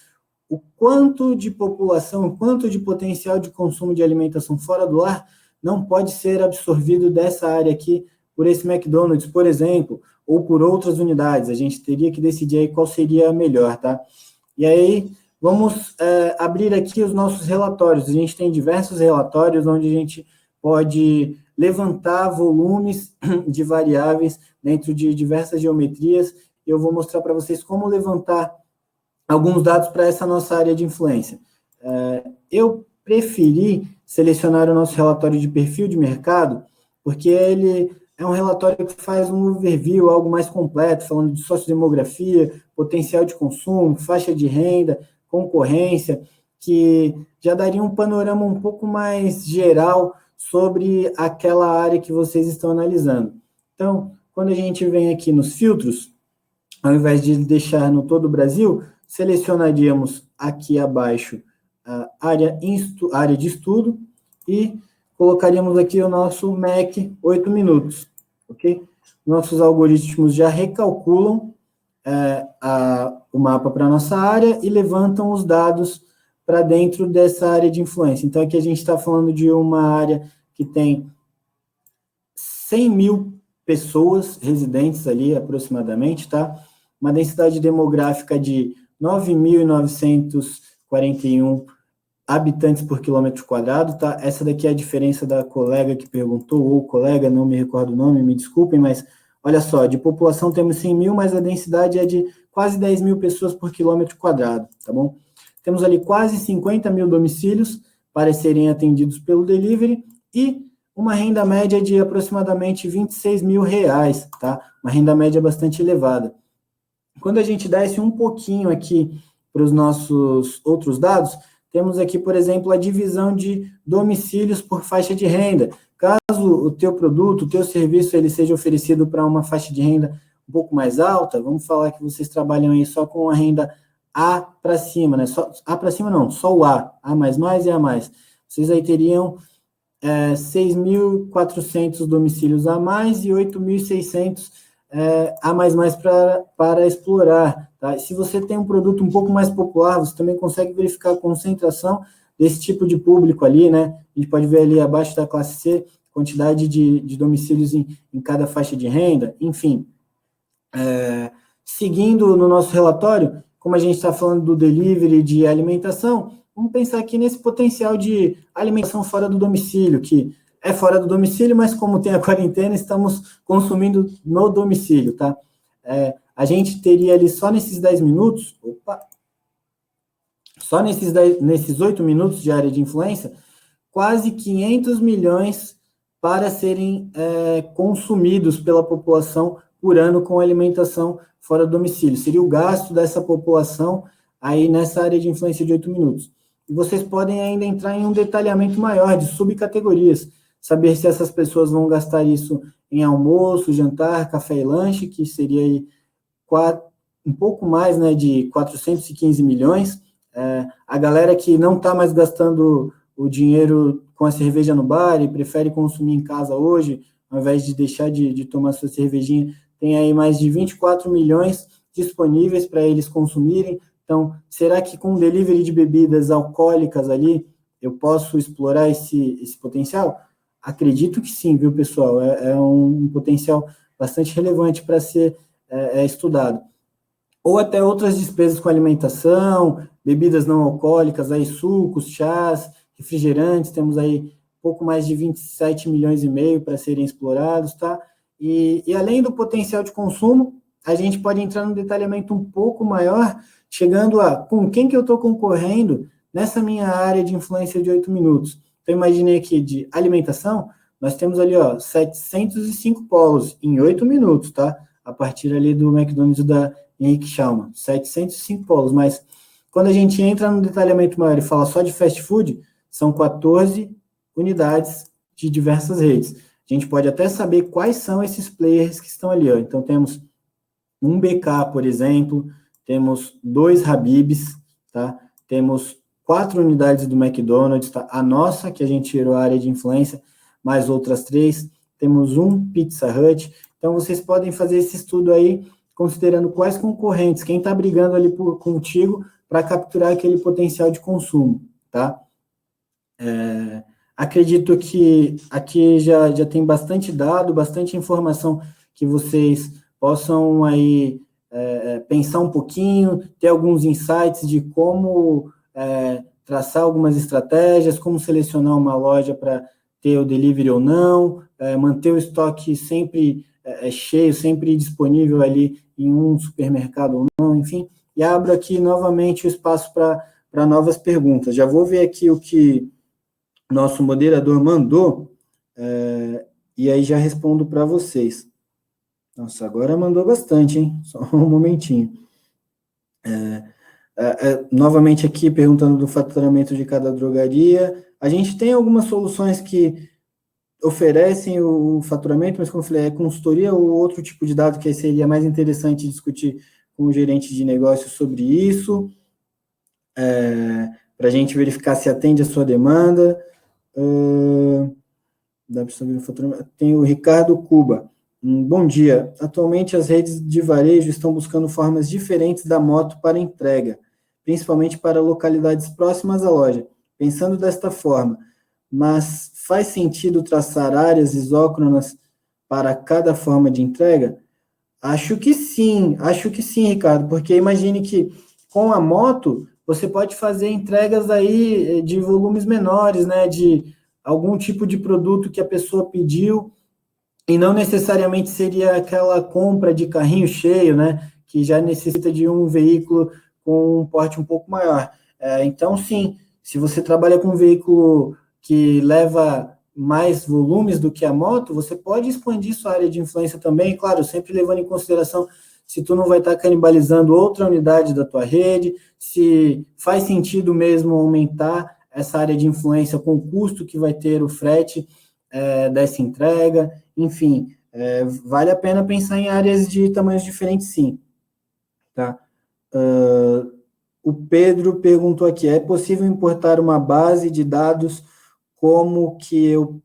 Speaker 1: O quanto de população, o quanto de potencial de consumo de alimentação fora do lar não pode ser absorvido dessa área aqui por esse McDonald's, por exemplo, ou por outras unidades. A gente teria que decidir aí qual seria a melhor, tá? E aí, vamos abrir aqui os nossos relatórios. A gente tem diversos relatórios onde a gente pode levantar volumes de variáveis dentro de diversas geometrias. Eu vou mostrar para vocês como levantar alguns dados para essa nossa área de influência. Eu preferi selecionar o nosso relatório de perfil de mercado, porque ele é um relatório que faz um overview, algo mais completo, falando de sociodemografia, potencial de consumo, faixa de renda, concorrência, que já daria um panorama um pouco mais geral sobre aquela área que vocês estão analisando. Então, quando a gente vem aqui nos filtros, ao invés de deixar no todo o Brasil, selecionaríamos aqui abaixo a área de estudo e colocaríamos aqui o nosso MEC 8 minutos, ok? Nossos algoritmos já recalculam o mapa para a nossa área e levantam os dados para dentro dessa área de influência. Então, aqui a gente está falando de uma área que tem 100 mil pessoas residentes ali, aproximadamente, tá? Uma densidade demográfica de 9.941 habitantes por quilômetro quadrado, tá? Essa daqui é a diferença da colega que perguntou, ou colega, não me recordo o nome, me desculpem, mas olha só, de população temos 100 mil, mas a densidade é de quase 10 mil pessoas por quilômetro quadrado, tá bom? Temos ali quase 50 mil domicílios para serem atendidos pelo delivery e uma renda média de aproximadamente R$26 mil, tá? Uma renda média bastante elevada. Quando a gente desce um pouquinho aqui para os nossos outros dados, temos aqui, por exemplo, a divisão de domicílios por faixa de renda. Caso o teu produto, o teu serviço, ele seja oferecido para uma faixa de renda um pouco mais alta, vamos falar que vocês trabalham aí só com a renda A para cima, né? Só, A para cima não, só o A mais e A mais. Vocês aí teriam 6.400 domicílios a mais e 8.600 a mais para explorar. Tá? Se você tem um produto um pouco mais popular, você também consegue verificar a concentração desse tipo de público ali, né? A gente pode ver ali abaixo da classe C, quantidade de domicílios em cada faixa de renda, enfim. Seguindo no nosso relatório, como a gente está falando do delivery de alimentação, vamos pensar aqui nesse potencial de alimentação fora do domicílio, que é fora do domicílio, mas como tem a quarentena, estamos consumindo no domicílio, tá? A gente teria ali só nesses 10 minutos, só nesses 8 minutos de área de influência, quase 500 milhões para serem consumidos pela população por ano com alimentação fora do domicílio. Seria o gasto dessa população aí nessa área de influência de 8 minutos. E vocês podem ainda entrar em um detalhamento maior de subcategorias, saber se essas pessoas vão gastar isso em almoço, jantar, café e lanche, que seria aí um pouco mais, né, de 415 milhões. A galera que não está mais gastando o dinheiro com a cerveja no bar e prefere consumir em casa hoje, ao invés de deixar de tomar sua cervejinha, tem aí mais de 24 milhões disponíveis para eles consumirem. Então, será que com delivery de bebidas alcoólicas ali, eu posso explorar esse potencial? Acredito que sim, viu, pessoal? É um potencial bastante relevante para ser estudado. Ou até outras despesas com alimentação, bebidas não alcoólicas, aí sucos, chás, refrigerantes, temos aí pouco mais de 27 milhões e meio para serem explorados, tá? E além do potencial de consumo, a gente pode entrar num detalhamento um pouco maior, chegando a com quem que eu estou concorrendo nessa minha área de influência de 8 minutos. Então, imaginei aqui de alimentação, nós temos ali, 705 polos em 8 minutos, tá? A partir ali do McDonald's da Henrique Schaumann, 705 polos, mas quando a gente entra no detalhamento maior e fala só de fast food, são 14 unidades de diversas redes. A gente pode até saber quais são esses players que estão ali, ó. Então, temos um BK, por exemplo, temos 2 Habib's, tá? Temos 4 unidades do McDonald's, tá? A nossa, que a gente tirou a área de influência, mais outras 3. Temos um Pizza Hut. Então, vocês podem fazer esse estudo aí, considerando quais concorrentes, quem está brigando ali contigo para capturar aquele potencial de consumo, tá? Acredito que aqui já tem bastante dado, bastante informação que vocês possam aí pensar um pouquinho, ter alguns insights de como traçar algumas estratégias, como selecionar uma loja para ter o delivery ou não, manter o estoque sempre cheio, sempre disponível ali em um supermercado ou não, enfim. E abro aqui novamente o espaço para novas perguntas. Já vou ver aqui o que nosso moderador mandou, e aí já respondo para vocês. Nossa, agora mandou bastante, hein? Só um momentinho. Novamente aqui, perguntando do faturamento de cada drogaria. A gente tem algumas soluções que oferecem o faturamento, mas como eu falei, é consultoria ou outro tipo de dado que aí seria mais interessante discutir com o gerente de negócio sobre isso, para a gente verificar se atende a sua demanda. Dá para saber o faturamento. Tem o Ricardo Cuba. Bom dia. Atualmente as redes de varejo estão buscando formas diferentes da moto para entrega, principalmente para localidades próximas à loja. Pensando desta forma, mas faz sentido traçar áreas isócronas para cada forma de entrega? Acho que sim, Ricardo, porque imagine que com a moto você pode fazer entregas aí de volumes menores, né, de algum tipo de produto que a pessoa pediu, e não necessariamente seria aquela compra de carrinho cheio, né, que já necessita de um veículo com um porte um pouco maior. Então, sim, se você trabalha com um veículo que leva mais volumes do que a moto, você pode expandir sua área de influência também, claro, sempre levando em consideração se tu não vai estar canibalizando outra unidade da tua rede, se faz sentido mesmo aumentar essa área de influência com o custo que vai ter o frete dessa entrega, enfim, vale a pena pensar em áreas de tamanhos diferentes, sim. Tá? O Pedro perguntou aqui, é possível importar uma base de dados como que eu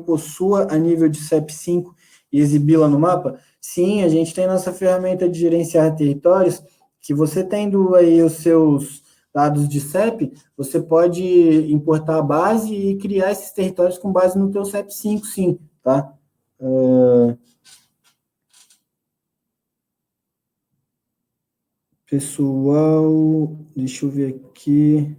Speaker 1: possua a nível de CEP5 e exibi-la no mapa? Sim, a gente tem nossa ferramenta de gerenciar territórios, que você tendo aí os seus dados de CEP, você pode importar a base e criar esses territórios com base no teu CEP5, sim, tá? Pessoal, deixa eu ver aqui.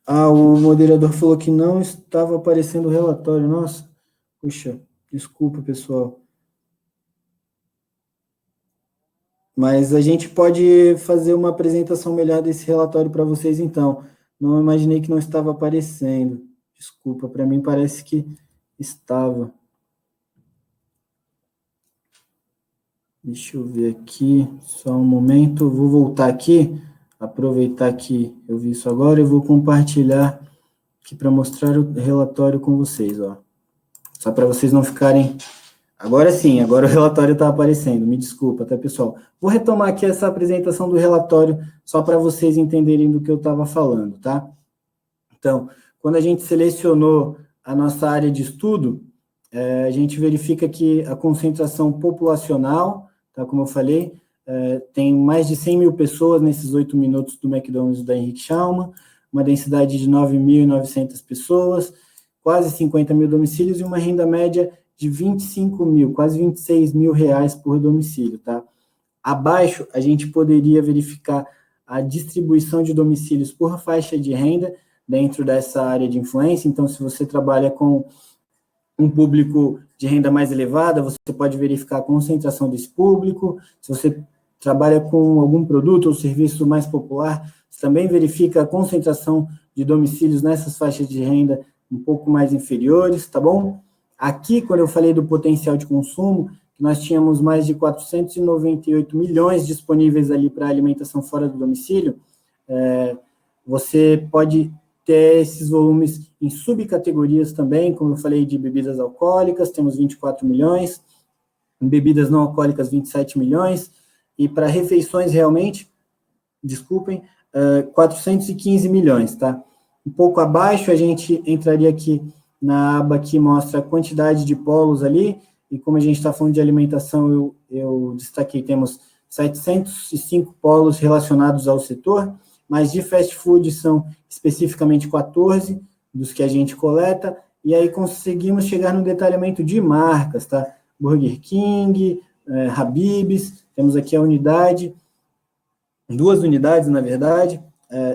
Speaker 1: O moderador falou que não estava aparecendo o relatório. Nossa, puxa, desculpa, pessoal. Mas a gente pode fazer uma apresentação melhor desse relatório para vocês, então. Não imaginei que não estava aparecendo. Desculpa, para mim parece que estava. Deixa eu ver aqui, só um momento. Eu vou voltar aqui, aproveitar que eu vi isso agora, e vou compartilhar aqui para mostrar o relatório com vocês, ó. Só para vocês não ficarem... Agora sim, agora o relatório está aparecendo, me desculpa, tá, pessoal? Vou retomar aqui essa apresentação do relatório, só para vocês entenderem do que eu estava falando, tá? Então, quando a gente selecionou a nossa área de estudo, a gente verifica que a concentração populacional, tá, como eu falei, tem mais de 100 mil pessoas nesses 8 minutos do McDonald's da Henrique Schaumann, uma densidade de 9.900 pessoas, quase 50 mil domicílios e uma renda média de 25 mil, quase 26 mil reais por domicílio, tá? Abaixo, a gente poderia verificar a distribuição de domicílios por faixa de renda dentro dessa área de influência. Então, se você trabalha com um público de renda mais elevada, você pode verificar a concentração desse público. Se você trabalha com algum produto ou serviço mais popular, você também verifica a concentração de domicílios nessas faixas de renda um pouco mais inferiores, tá bom? Aqui, quando eu falei do potencial de consumo, nós tínhamos mais de 498 milhões disponíveis ali para alimentação fora do domicílio, você pode ter esses volumes em subcategorias também, como eu falei de bebidas alcoólicas, temos 24 milhões, em bebidas não alcoólicas, 27 milhões, e para refeições realmente, 415 milhões, tá? Um pouco abaixo, a gente entraria aqui na aba que mostra a quantidade de polos ali, e como a gente está falando de alimentação, eu destaquei, temos 705 polos relacionados ao setor, mas de fast food são especificamente 14 dos que a gente coleta, e aí conseguimos chegar no detalhamento de marcas, tá? Burger King, Habib's, temos aqui a unidade, 2 unidades, na verdade,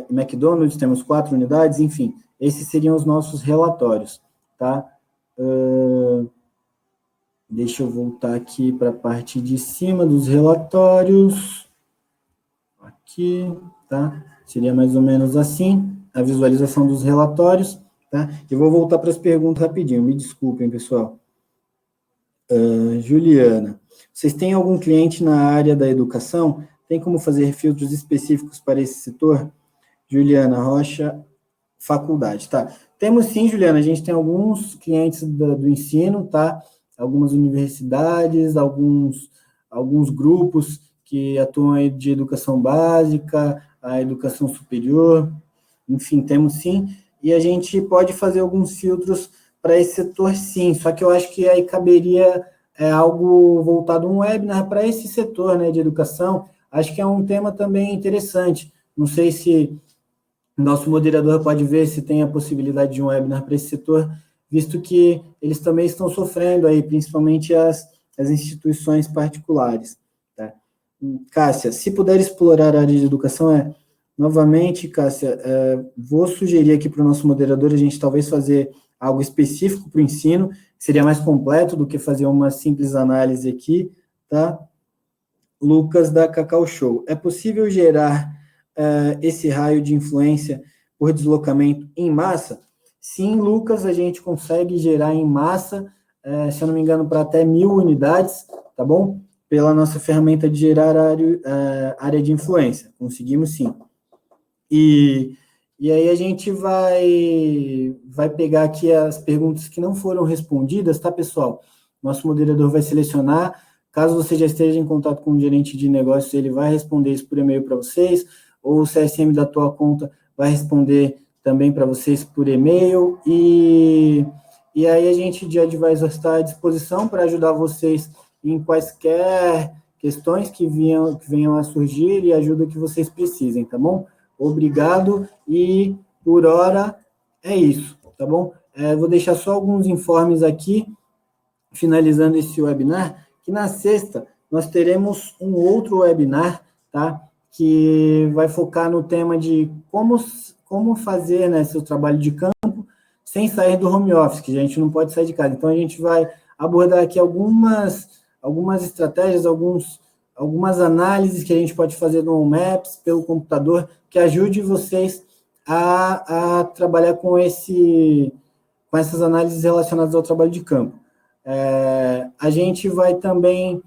Speaker 1: McDonald's, temos 4 unidades, enfim, esses seriam os nossos relatórios, tá? Deixa eu voltar aqui para a parte de cima dos relatórios, aqui, tá? Seria mais ou menos assim, a visualização dos relatórios, tá? Eu vou voltar para as perguntas rapidinho, me desculpem, pessoal. Juliana, vocês têm algum cliente na área da educação? Tem como fazer filtros específicos para esse setor? Juliana Rocha, faculdade, tá? Temos sim, Juliana, a gente tem alguns clientes do ensino, tá? Algumas universidades, alguns grupos que atuam aí de educação básica, a educação superior, enfim, temos sim, e a gente pode fazer alguns filtros para esse setor sim, só que eu acho que aí caberia algo voltado, um webinar para esse setor, né, de educação, acho que é um tema também interessante, não sei se nosso moderador pode ver se tem a possibilidade de um webinar para esse setor, visto que eles também estão sofrendo aí, principalmente as instituições particulares. Tá? Cássia, se puder explorar a área de educação, novamente, Cássia, vou sugerir aqui para o nosso moderador a gente talvez fazer algo específico para o ensino, que seria mais completo do que fazer uma simples análise aqui, tá? Lucas, da Cacau Show. É possível gerar esse raio de influência por deslocamento em massa? Sim, Lucas, a gente consegue gerar em massa, se eu não me engano, para até 1.000 unidades, tá bom? Pela nossa ferramenta de gerar área de influência. Conseguimos sim. E aí a gente vai pegar aqui as perguntas que não foram respondidas, tá, pessoal? Nosso moderador vai selecionar. Caso você já esteja em contato com o gerente de negócios, ele vai responder isso por e-mail para vocês, ou o CSM da tua conta vai responder também para vocês por e-mail, e aí a gente de advisor está à disposição para ajudar vocês em quaisquer questões que venham a surgir e ajuda que vocês precisem, tá bom? Obrigado, e por hora é isso, tá bom? Vou deixar só alguns informes aqui, finalizando esse webinar, que na sexta nós teremos um outro webinar, tá? Que vai focar no tema de como fazer, né, seu trabalho de campo sem sair do home office, que a gente não pode sair de casa. Então, a gente vai abordar aqui algumas estratégias, algumas análises que a gente pode fazer no Maps, pelo computador, que ajude vocês a trabalhar com essas análises relacionadas ao trabalho de campo. A gente vai também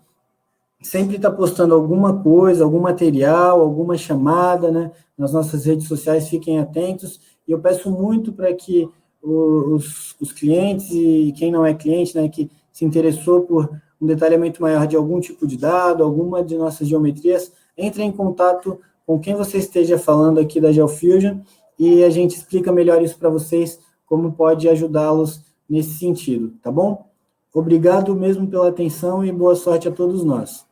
Speaker 1: sempre estar postando alguma coisa, algum material, alguma chamada, né, nas nossas redes sociais, fiquem atentos, e eu peço muito para que os clientes e quem não é cliente, né, que se interessou por um detalhamento maior de algum tipo de dado, alguma de nossas geometrias, entre em contato com quem você esteja falando aqui da GeoFusion, e a gente explica melhor isso para vocês, como pode ajudá-los nesse sentido, tá bom? Obrigado mesmo pela atenção e boa sorte a todos nós.